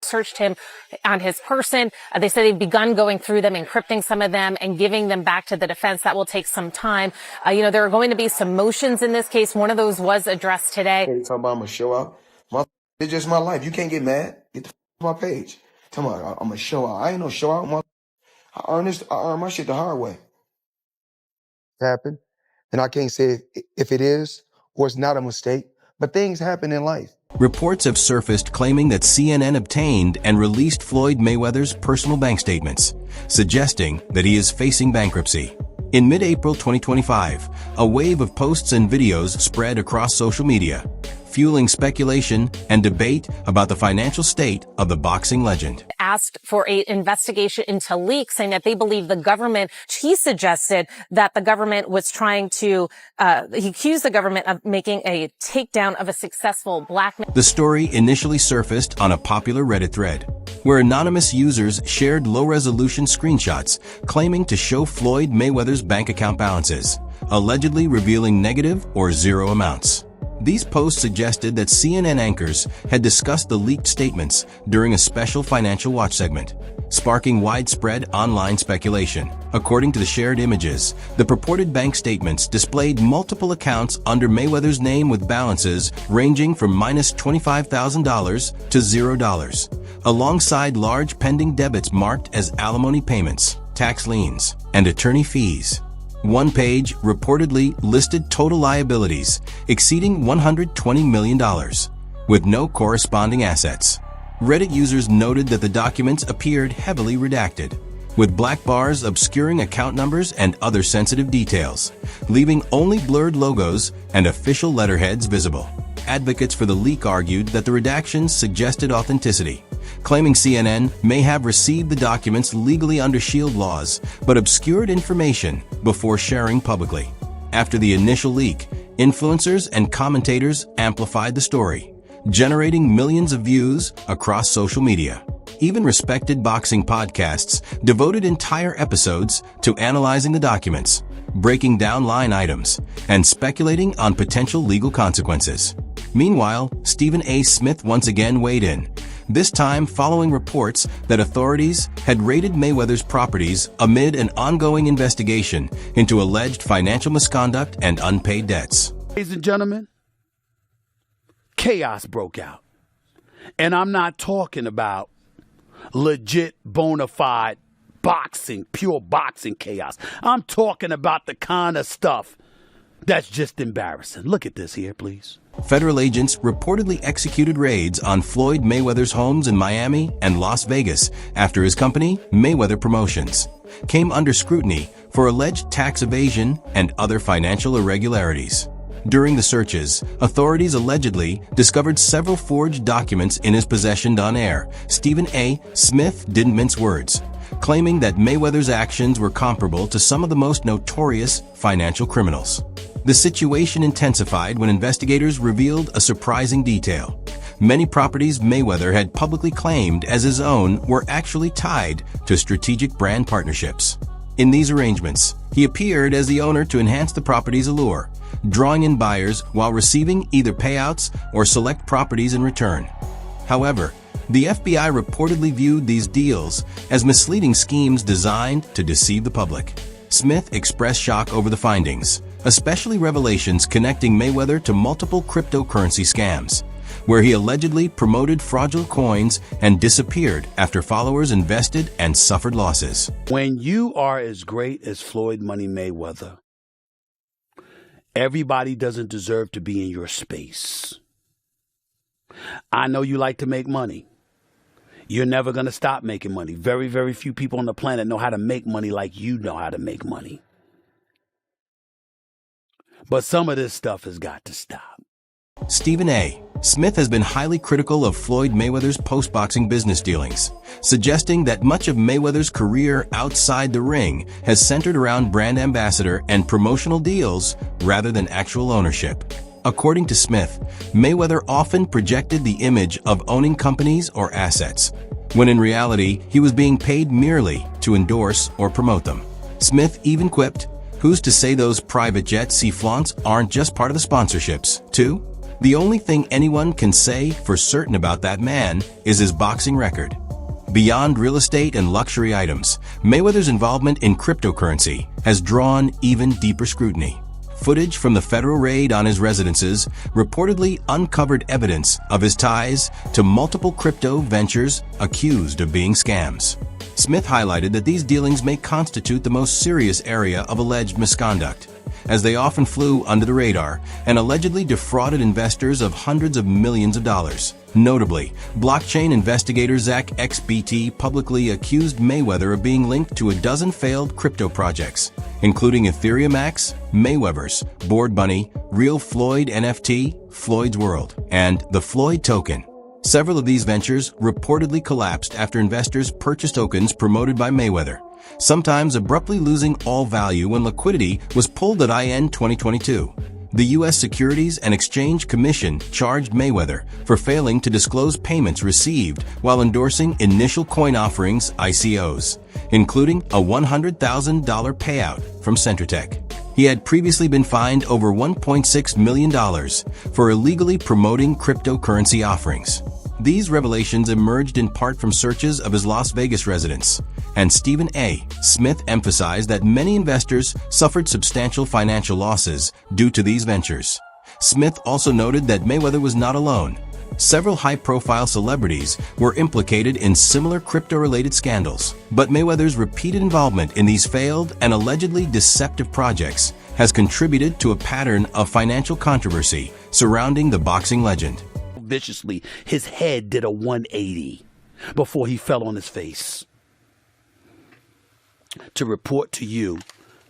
searched him on his person. They said they've begun going through them, encrypting some of them and giving them back to the defense. That will take some time. There are going to be some motions in this case. One of those was addressed today. Talking about I'm gonna show out. It's just my life. You can't get mad. Get the off my page. Talking about I'm gonna show out. I ain't no show out. I earned my shit the hard way. Happened, and I can't say if it is or it's not a mistake, but things happen in life. Reports have surfaced claiming that CNN obtained and released Floyd Mayweather's personal bank statements, suggesting that he is facing bankruptcy. In mid-April 2025, a wave of posts and videos spread across social media, fueling speculation and debate about the financial state of the boxing legend. Asked for an investigation into leaks, saying that they believe the government, he suggested that the government was trying to, he accused the government of making a takedown of a successful black man. The story initially surfaced on a popular Reddit thread, where anonymous users shared low-resolution screenshots claiming to show Floyd Mayweather's bank account balances, allegedly revealing negative or zero amounts. These posts suggested that CNN anchors had discussed the leaked statements during a special Financial Watch segment, sparking widespread online speculation. According to the shared images, the purported bank statements displayed multiple accounts under Mayweather's name with balances ranging from minus $25,000 to $0, alongside large pending debits marked as alimony payments, tax liens, and attorney fees. One page reportedly listed total liabilities exceeding $120 million, with no corresponding assets. Reddit users noted that the documents appeared heavily redacted, with black bars obscuring account numbers and other sensitive details, leaving only blurred logos and official letterheads visible. Advocates for the leak argued that the redactions suggested authenticity, claiming CNN may have received the documents legally under SHIELD laws, but obscured information before sharing publicly. After the initial leak, influencers and commentators amplified the story, generating millions of views across social media. Even respected boxing podcasts devoted entire episodes to analyzing the documents, breaking down line items, and speculating on potential legal consequences. Meanwhile, Stephen A. Smith once again weighed in, this time following reports that authorities had raided Mayweather's properties amid an ongoing investigation into alleged financial misconduct and unpaid debts. Ladies and gentlemen, chaos broke out. And I'm not talking about legit, bona fide boxing, pure boxing chaos. I'm talking about the kind of stuff that's just embarrassing. Look at this here, please. Federal agents reportedly executed raids on Floyd Mayweather's homes in Miami and Las Vegas after his company, Mayweather Promotions, came under scrutiny for alleged tax evasion and other financial irregularities. During the searches, authorities allegedly discovered several forged documents in his possession. On air, Stephen A. Smith didn't mince words, claiming that Mayweather's actions were comparable to some of the most notorious financial criminals. The situation intensified when investigators revealed a surprising detail. Many properties Mayweather had publicly claimed as his own were actually tied to strategic brand partnerships. In these arrangements, he appeared as the owner to enhance the property's allure, drawing in buyers while receiving either payouts or select properties in return. However, the FBI reportedly viewed these deals as misleading schemes designed to deceive the public. Smith expressed shock over the findings, especially revelations connecting Mayweather to multiple cryptocurrency scams, where he allegedly promoted fraudulent coins and disappeared after followers invested and suffered losses. When you are as great as Floyd Money Mayweather, everybody doesn't deserve to be in your space. I know you like to make money. You're never going to stop making money. Very, very few people on the planet know how to make money like you know how to make money. But some of this stuff has got to stop. Stephen A. Smith has been highly critical of Floyd Mayweather's post-boxing business dealings, suggesting that much of Mayweather's career outside the ring has centered around brand ambassador and promotional deals rather than actual ownership. According to Smith, Mayweather often projected the image of owning companies or assets, when in reality he was being paid merely to endorse or promote them. Smith even quipped, "Who's to say those private jets he flaunts aren't just part of the sponsorships, too?" The only thing anyone can say for certain about that man is his boxing record. Beyond real estate and luxury items, Mayweather's involvement in cryptocurrency has drawn even deeper scrutiny. Footage from the federal raid on his residences reportedly uncovered evidence of his ties to multiple crypto ventures accused of being scams. Smith highlighted that these dealings may constitute the most serious area of alleged misconduct, as they often flew under the radar and allegedly defrauded investors of hundreds of millions of dollars. Notably, blockchain investigator Zach XBT publicly accused Mayweather of being linked to a dozen failed crypto projects, including Ethereum X, Mayweather's, Bored Bunny, Real Floyd NFT, Floyd's World, and the Floyd token. Several of these ventures reportedly collapsed after investors purchased tokens promoted by Mayweather, sometimes abruptly losing all value when liquidity was pulled at IN 2022. The U.S. Securities and Exchange Commission charged Mayweather for failing to disclose payments received while endorsing initial coin offerings (ICOs), including a $100,000 payout from Centratech. He had previously been fined over $1.6 million for illegally promoting cryptocurrency offerings. These revelations emerged in part from searches of his Las Vegas residence, and Stephen A. Smith emphasized that many investors suffered substantial financial losses due to these ventures. Smith also noted that Mayweather was not alone. Several high-profile celebrities were implicated in similar crypto-related scandals, but Mayweather's repeated involvement in these failed and allegedly deceptive projects has contributed to a pattern of financial controversy surrounding the boxing legend. Viciously, his head did a 180 before he fell on his face. To report to you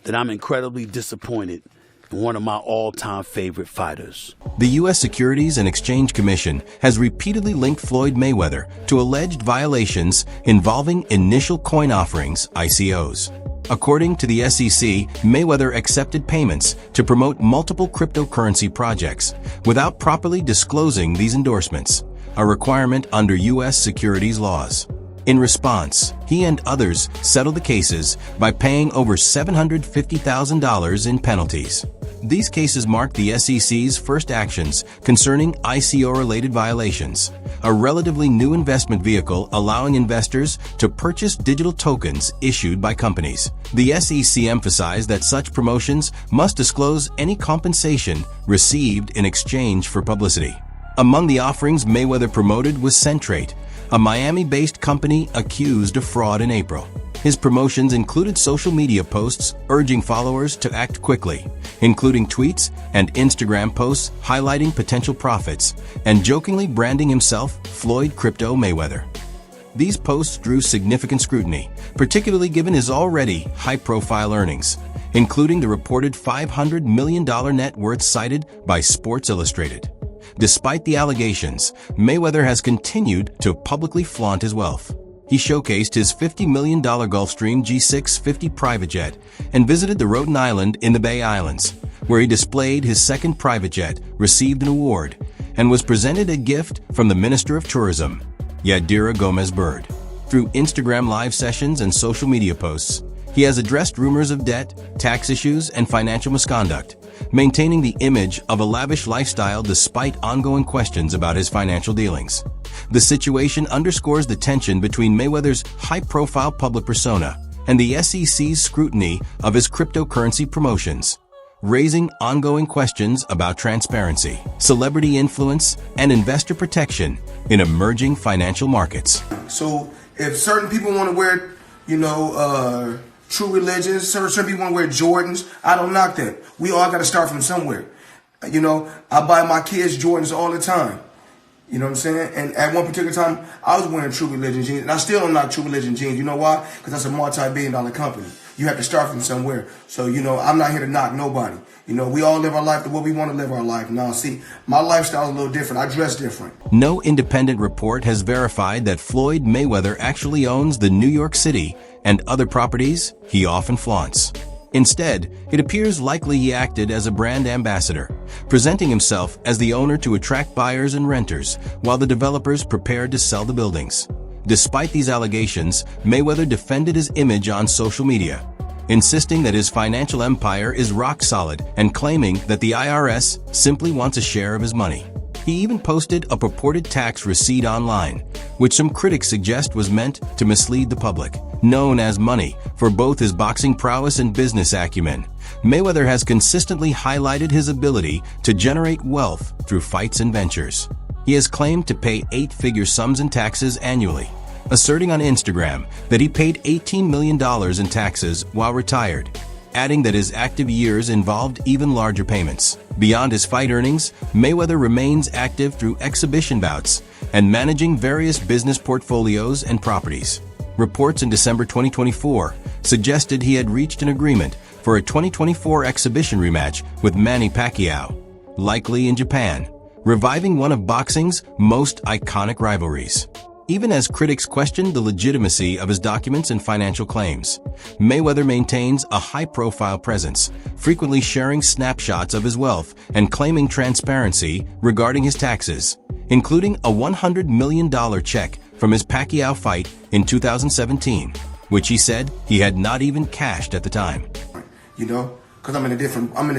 that I'm incredibly disappointed in one of my all-time favorite fighters. The U.S. Securities and Exchange Commission has repeatedly linked Floyd Mayweather to alleged violations involving initial coin offerings, ICOs. According to the SEC, Mayweather accepted payments to promote multiple cryptocurrency projects without properly disclosing these endorsements, a requirement under U.S. securities laws. In response, he and others settled the cases by paying over $750,000 in penalties. These cases marked the SEC's first actions concerning ICO-related violations, a relatively new investment vehicle allowing investors to purchase digital tokens issued by companies. The SEC emphasized that such promotions must disclose any compensation received in exchange for publicity. Among the offerings Mayweather promoted was Centrate, a Miami-based company accused of fraud in April. His promotions included social media posts urging followers to act quickly, including tweets and Instagram posts highlighting potential profits and jokingly branding himself Floyd Crypto Mayweather. These posts drew significant scrutiny, particularly given his already high-profile earnings, including the reported $500 million net worth cited by Sports Illustrated. Despite the allegations, Mayweather has continued to publicly flaunt his wealth. He showcased his $50 million Gulfstream G650 private jet and visited the Rhode Island in the Bay Islands, where he displayed his second private jet, received an award, and was presented a gift from the Minister of Tourism, Yadira Gomez-Bird. Through Instagram live sessions and social media posts, he has addressed rumors of debt, tax issues, and financial misconduct, maintaining the image of a lavish lifestyle despite ongoing questions about his financial dealings. The situation underscores the tension between Mayweather's high-profile public persona and the SEC's scrutiny of his cryptocurrency promotions, raising ongoing questions about transparency, celebrity influence, and investor protection in emerging financial markets. So if certain people want to wear, true religions, certain people want to wear Jordans, I don't knock that. We all got to start from somewhere. I buy my kids Jordans all the time. You know what I'm saying? And at one particular time, I was wearing True Religion jeans, and I still don't knock True Religion jeans. You know why? Because that's a multi-billion-dollar company. You have to start from somewhere. So, I'm not here to knock nobody. We all live our life the way we want to live our life. Now, see, my lifestyle is a little different. I dress different. No independent report has verified that Floyd Mayweather actually owns the New York City and other properties he often flaunts. Instead, it appears likely he acted as a brand ambassador, presenting himself as the owner to attract buyers and renters while the developers prepared to sell the buildings. Despite these allegations, Mayweather defended his image on social media, insisting that his financial empire is rock solid and claiming that the IRS simply wants a share of his money. He even posted a purported tax receipt online, which some critics suggest was meant to mislead the public. Known as Money for both his boxing prowess and business acumen, Mayweather has consistently highlighted his ability to generate wealth through fights and ventures. He has claimed to pay eight-figure sums in taxes annually, asserting on Instagram that he paid $18 million in taxes while retired, adding that his active years involved even larger payments. Beyond his fight earnings, Mayweather remains active through exhibition bouts and managing various business portfolios and properties. Reports in December 2024 suggested he had reached an agreement for a 2024 exhibition rematch with Manny Pacquiao, likely in Japan, reviving one of boxing's most iconic rivalries. Even as critics questioned the legitimacy of his documents and financial claims, Mayweather maintains a high-profile presence, frequently sharing snapshots of his wealth and claiming transparency regarding his taxes, including a $100 million check from his Pacquiao fight in 2017, which he said he had not even cashed at the time. You know, because I'm in a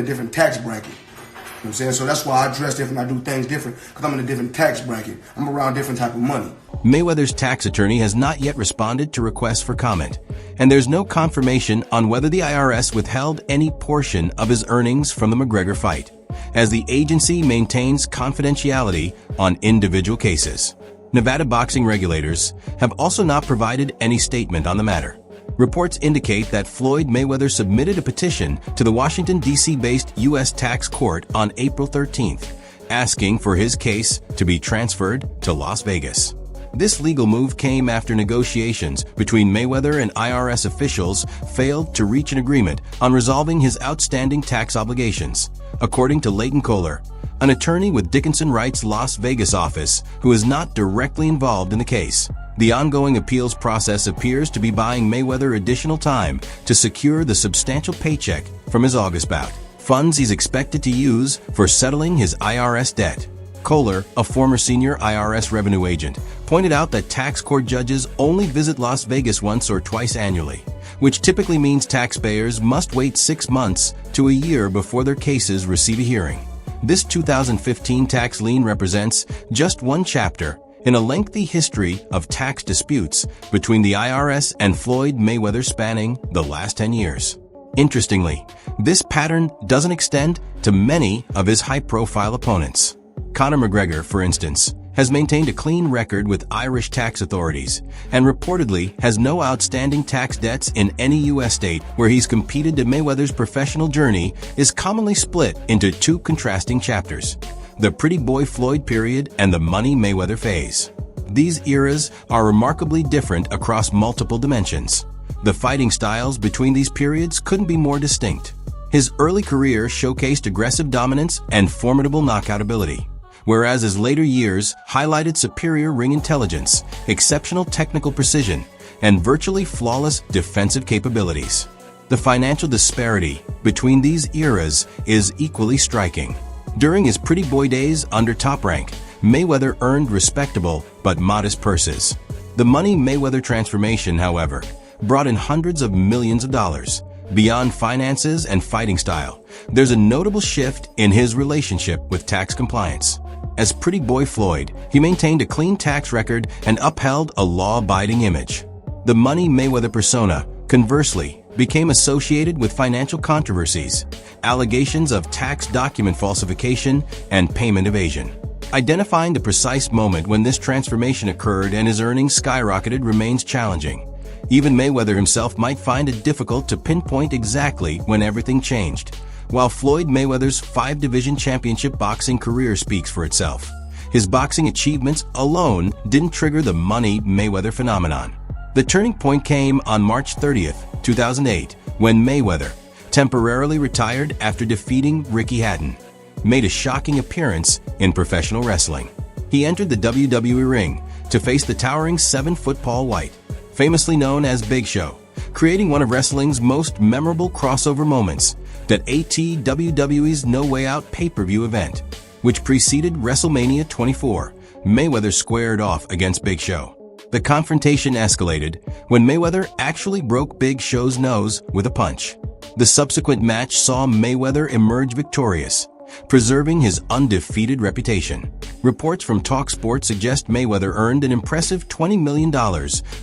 different tax bracket. You know what I'm saying? So that's why I dress different, I do things different, because I'm in a different tax bracket. I'm around different type of money. Mayweather's tax attorney has not yet responded to requests for comment, and there's no confirmation on whether the IRS withheld any portion of his earnings from the McGregor fight, as the agency maintains confidentiality on individual cases. Nevada boxing regulators have also not provided any statement on the matter. Reports indicate that Floyd Mayweather submitted a petition to the Washington, D.C.-based U.S. Tax Court on April 13th, asking for his case to be transferred to Las Vegas. This legal move came after negotiations between Mayweather and IRS officials failed to reach an agreement on resolving his outstanding tax obligations, according to Leighton Kohler, an attorney with Dickinson Wright's Las Vegas office who is not directly involved in the case. The ongoing appeals process appears to be buying Mayweather additional time to secure the substantial paycheck from his August bout, funds he's expected to use for settling his IRS debt. Kohler, a former senior IRS revenue agent, pointed out that tax court judges only visit Las Vegas once or twice annually, which typically means taxpayers must wait 6 months to a year before their cases receive a hearing. This 2015 tax lien represents just one chapter in a lengthy history of tax disputes between the IRS and Floyd Mayweather spanning the last 10 years. Interestingly, this pattern doesn't extend to many of his high-profile opponents. Conor McGregor, for instance, has maintained a clean record with Irish tax authorities and reportedly has no outstanding tax debts in any U.S. state where he's competed. Mayweather's professional journey is commonly split into two contrasting chapters: the pretty boy Floyd period and the money Mayweather phase. These eras are remarkably different across multiple dimensions. The fighting styles between these periods couldn't be more distinct. His early career showcased aggressive dominance and formidable knockout ability, whereas his later years highlighted superior ring intelligence, exceptional technical precision, and virtually flawless defensive capabilities. The financial disparity between these eras is equally striking. During his pretty boy days under Top Rank, Mayweather earned respectable but modest purses. The money Mayweather transformation, however, brought in hundreds of millions of dollars. Beyond finances and fighting style, there's a notable shift in his relationship with tax compliance. As pretty boy Floyd, he maintained a clean tax record and upheld a law-abiding image. The money Mayweather persona, conversely, became associated with financial controversies, allegations of tax document falsification, and payment evasion. Identifying the precise moment when this transformation occurred and his earnings skyrocketed remains challenging. Even Mayweather himself might find it difficult to pinpoint exactly when everything changed. While Floyd Mayweather's 5-division championship boxing career speaks for itself, his boxing achievements alone didn't trigger the money Mayweather phenomenon. The turning point came on March 30th, 2008, when Mayweather, temporarily retired after defeating Ricky Hatton, made a shocking appearance in professional wrestling. He entered the WWE ring to face the towering 7-foot Paul White, famously known as Big Show, creating one of wrestling's most memorable crossover moments, that WWE's No Way Out pay-per-view event, which preceded WrestleMania 24. Mayweather squared off against Big Show. The confrontation escalated when Mayweather actually broke Big Show's nose with a punch. The subsequent match saw Mayweather emerge victorious, preserving his undefeated reputation. Reports from TalkSport suggest Mayweather earned an impressive $20 million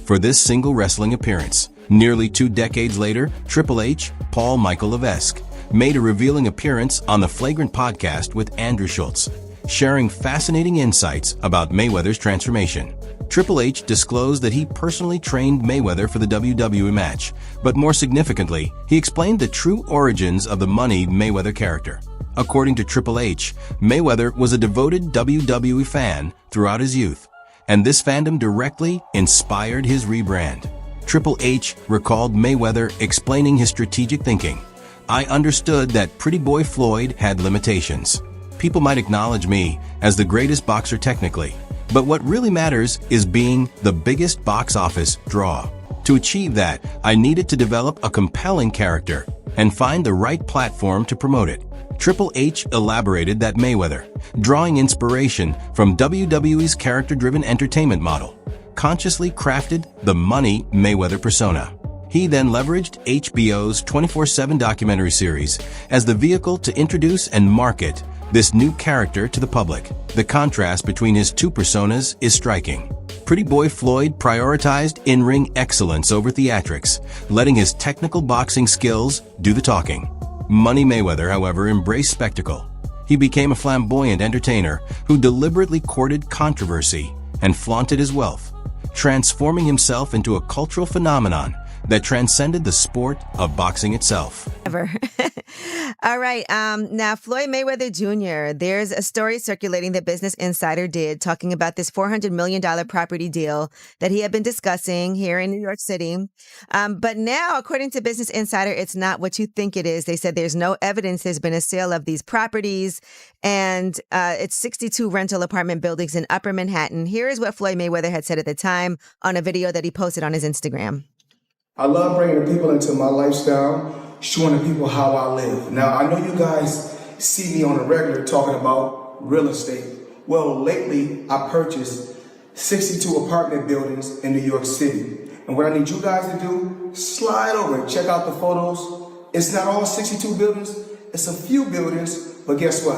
for this single wrestling appearance. Nearly 2 decades later, Triple H, Paul Michael Levesque, made a revealing appearance on the Flagrant podcast with Andrew Schultz, sharing fascinating insights about Mayweather's transformation. Triple H disclosed that he personally trained Mayweather for the WWE match, but more significantly, he explained the true origins of the Money Mayweather character. According to Triple H, Mayweather was a devoted WWE fan throughout his youth, and this fandom directly inspired his rebrand. Triple H recalled Mayweather explaining his strategic thinking. "I understood that Pretty Boy Floyd had limitations. People might acknowledge me as the greatest boxer technically, but what really matters is being the biggest box office draw. To achieve that, I needed to develop a compelling character and find the right platform to promote it." Triple H elaborated that Mayweather, drawing inspiration from WWE's character-driven entertainment model, consciously crafted the Money Mayweather persona. He then leveraged HBO's 24/7 documentary series as the vehicle to introduce and market this new character to the public. The contrast between his two personas is striking. Pretty Boy Floyd prioritized in-ring excellence over theatrics, letting his technical boxing skills do the talking. Money Mayweather, however, embraced spectacle. He became a flamboyant entertainer who deliberately courted controversy and flaunted his wealth, transforming himself into a cultural phenomenon that transcended the sport of boxing itself. Ever. All right. Now, Floyd Mayweather Jr., there's a story circulating that Business Insider did talking about this $400 million property deal that he had been discussing here in New York City. But now, according to Business Insider, it's not what you think it is. They said there's no evidence there's been a sale of these properties, and it's 62 rental apartment buildings in Upper Manhattan. Here is what Floyd Mayweather had said at the time on a video that he posted on his Instagram. I love bringing the people into my lifestyle, showing the people how I live. Now, I know you guys see me on a regular talking about real estate. Well, lately, I purchased 62 apartment buildings in New York City. And what I need you guys to do, slide over and check out the photos. It's not all 62 buildings, it's a few buildings, but guess what?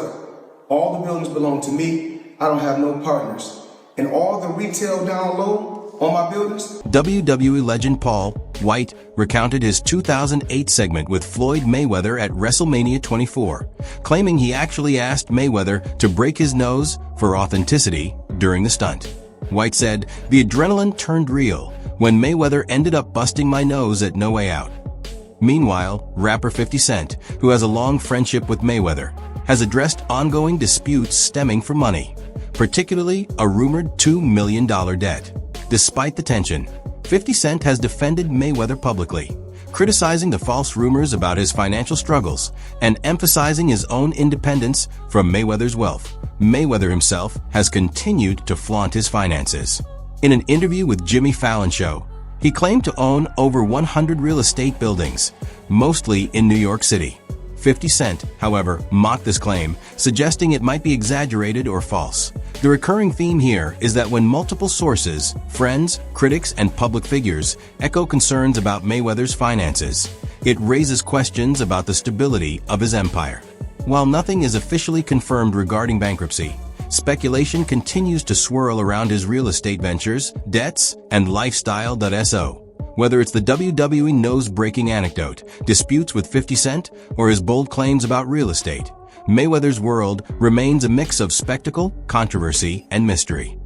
All the buildings belong to me. I don't have no partners. And all the retail down low on my buildings. WWE legend Paul White recounted his 2008 segment with Floyd Mayweather at WrestleMania 24, claiming he actually asked Mayweather to break his nose for authenticity during the stunt. White said, "The adrenaline turned real when Mayweather ended up busting my nose at No Way Out." Meanwhile, rapper 50 Cent, who has a long friendship with Mayweather, has addressed ongoing disputes stemming from money, particularly a rumored $2 million debt. Despite the tension, 50 Cent has defended Mayweather publicly, criticizing the false rumors about his financial struggles and emphasizing his own independence from Mayweather's wealth. Mayweather himself has continued to flaunt his finances. In an interview with Jimmy Fallon Show, he claimed to own over 100 real estate buildings, mostly in New York City. 50 Cent, however, mocked this claim, suggesting it might be exaggerated or false. The recurring theme here is that when multiple sources, friends, critics, and public figures echo concerns about Mayweather's finances, it raises questions about the stability of his empire. While nothing is officially confirmed regarding bankruptcy, speculation continues to swirl around his real estate ventures, debts, and lifestyle.so. Whether it's the WWE nose-breaking anecdote, disputes with 50 Cent, or his bold claims about real estate, Mayweather's world remains a mix of spectacle, controversy, and mystery.